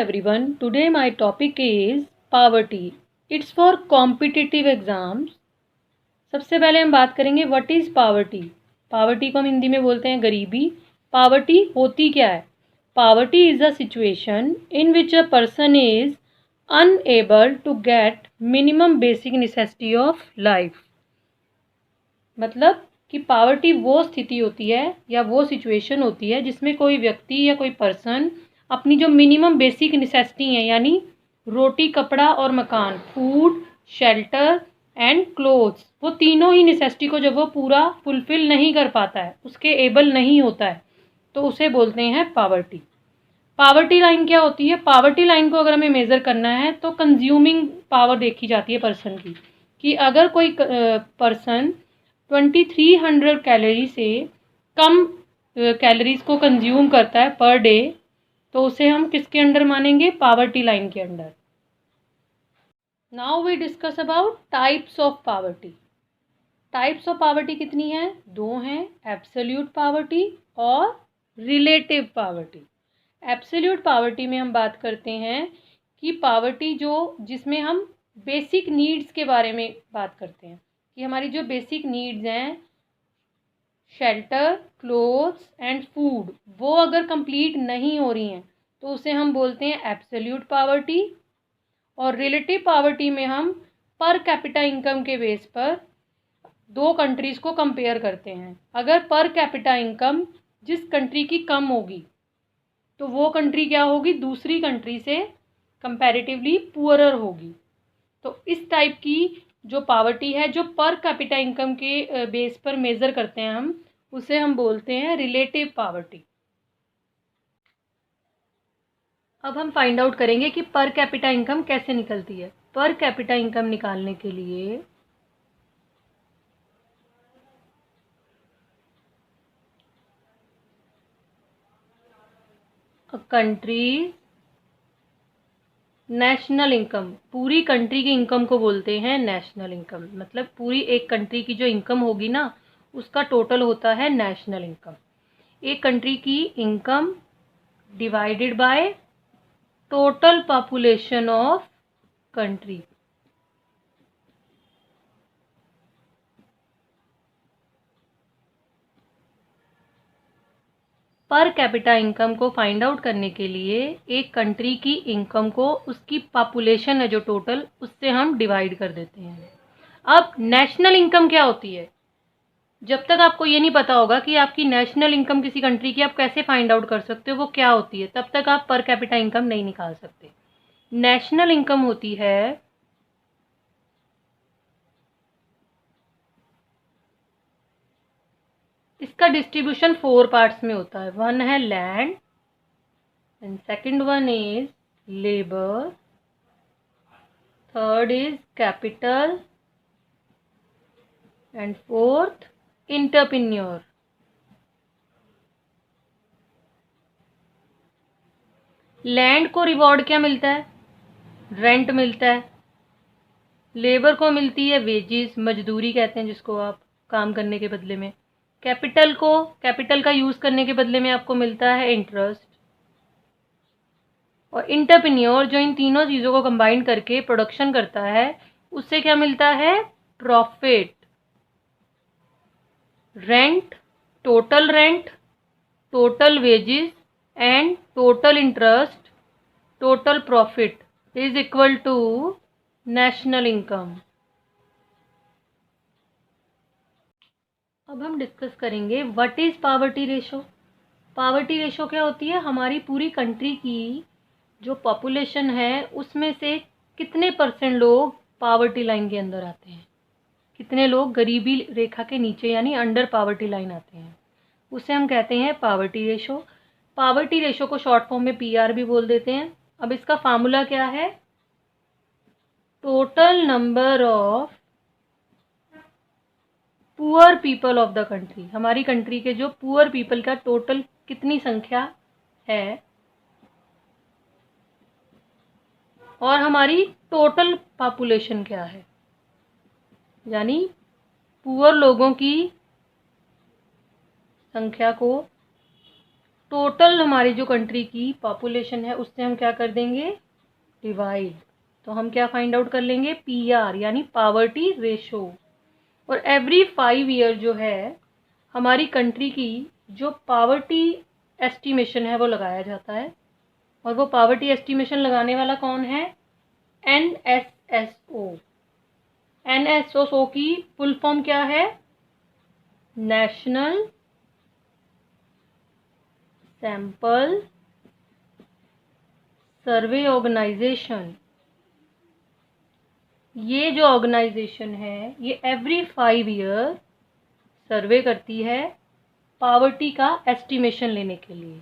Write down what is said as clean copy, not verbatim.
everyone. Today my topic is poverty. It's for competitive exams. सबसे पहले हम बात करेंगे व्हाट इज़ पावर्टी. पावर्टी को हम हिंदी में बोलते हैं गरीबी. पावर्टी होती क्या है? Poverty is a situation in which a person is unable to get minimum basic necessity of life. मतलब कि पावर्टी वो स्थिति होती है या वो सिचुएशन होती है जिसमें कोई व्यक्ति या कोई पर्सन अपनी जो मिनिमम बेसिक नेसेसिटी हैं यानी रोटी, कपड़ा और मकान, फूड, शेल्टर एंड क्लोथ्स, वो तीनों ही नेसेसिटी को जब वो पूरा फुलफिल नहीं कर पाता है, उसके एबल नहीं होता है, तो उसे बोलते हैं पावर्टी. पावर्टी लाइन क्या होती है? पावर्टी लाइन को अगर हमें मेज़र करना है तो कंज्यूमिंग पावर देखी जाती है पर्सन की, कि अगर कोई पर्सन 2300 कैलोरी से कम कैलोरीज को कंज्यूम करता है पर डे, तो उसे हम किसके अंडर मानेंगे? पावर्टी लाइन के under. Now we discuss about types of poverty. Types of poverty कितनी हैं? दो हैं, एब्सोल्यूट पावर्टी और रिलेटिव पावर्टी. एब्सोल्यूट पावर्टी में हम बात करते हैं कि पावर्टी जिसमें हम बेसिक नीड्स के बारे में बात करते हैं, कि हमारी जो बेसिक नीड्स हैं, शेल्टर, क्लोथ्स एंड फूड, वो अगर कंप्लीट नहीं हो रही हैं तो उसे हम बोलते हैं एब्सोल्यूट पावर्टी. और रिलेटिव पावर्टी में हम पर कैपिटा इनकम के बेस पर दो कंट्रीज़ को कंपेयर करते हैं. अगर पर कैपिटा इनकम जिस कंट्री की कम होगी तो वो कंट्री क्या होगी? दूसरी कंट्री से कंपैरेटिवली पुअरर होगी. तो इस टाइप की जो पावर्टी है, जो पर कैपिटा इनकम के बेस पर मेज़र करते हैं हम, उसे हम बोलते हैं रिलेटिव पावर्टी. अब हम फाइंड आउट करेंगे कि पर कैपिटा इनकम कैसे निकलती है. पर कैपिटा इनकम निकालने के लिए कंट्री नेशनल इनकम, पूरी कंट्री की इनकम को बोलते हैं नेशनल इनकम. मतलब पूरी एक कंट्री की जो इनकम होगी ना, उसका टोटल होता है नेशनल इनकम. एक कंट्री की income divided by total population of country. Per capita income को फाइंड आउट करने के लिए एक कंट्री की इनकम को उसकी पॉपुलेशन है जो टोटल, उससे हम डिवाइड कर देते हैं. अब नेशनल इनकम क्या होती है? जब तक आपको ये नहीं पता होगा कि आपकी नेशनल इनकम किसी कंट्री की आप कैसे फाइंड आउट कर सकते हो वो क्या होती है, तब तक आप पर कैपिटा इनकम नहीं निकाल सकते. नेशनल इनकम होती है इसका डिस्ट्रीब्यूशन 4 पार्ट्स में होता है. वन है land and second one is labour, third is capital and fourth entrepreneur. Land को रिवॉर्ड क्या मिलता है? रेंट मिलता है. लेबर को मिलती है वेजेस, मजदूरी कहते हैं जिसको आप, काम करने के बदले में. कैपिटल का यूज़ करने के बदले में आपको मिलता है इंटरेस्ट. और इंटरप्रेन्योर जो इन तीनों चीज़ों को कंबाइन करके प्रोडक्शन करता है, उससे क्या मिलता है? Profit. Rent, total wages and total interest, total profit is equal to national income. अब हम डिस्कस करेंगे what is poverty ratio. Poverty ratio क्या होती है? हमारी पूरी कंट्री की जो पॉपुलेशन है उसमें से कितने परसेंट लोग पावर्टी लाइन के अंदर आते हैं, कितने लोग गरीबी रेखा के नीचे यानी अंडर पावर्टी लाइन आते हैं, उसे हम कहते हैं पावर्टी रेशो. पावर्टी रेशो को शॉर्ट फॉर्म में पीआर भी बोल देते हैं. अब इसका फार्मूला क्या है? Total number of poor people of the country. हमारी कंट्री के जो पुअर पीपल का टोटल कितनी संख्या है और हमारी टोटल पॉपुलेशन क्या है, यानी पुअर लोगों की संख्या को टोटल हमारी जो कंट्री की पॉपुलेशन है उससे हम क्या कर देंगे, डिवाइड। तो हम क्या फाइंड आउट कर लेंगे, PR यानी पावर्टी रेशो। और एवरी 5 ईयर जो है हमारी कंट्री की जो पावर्टी एस्टिमेशन है वो लगाया जाता है। और वो पावर्टी एस्टिमेशन लगाने वाला कौन है, NSSO। NSSO की फुल फॉर्म क्या है, नेशनल सैंपल सर्वे ऑर्गेनाइजेशन। ये जो ऑर्गेनाइजेशन है ये एवरी 5 ईयर सर्वे करती है पावर्टी का एस्टिमेशन लेने के लिए।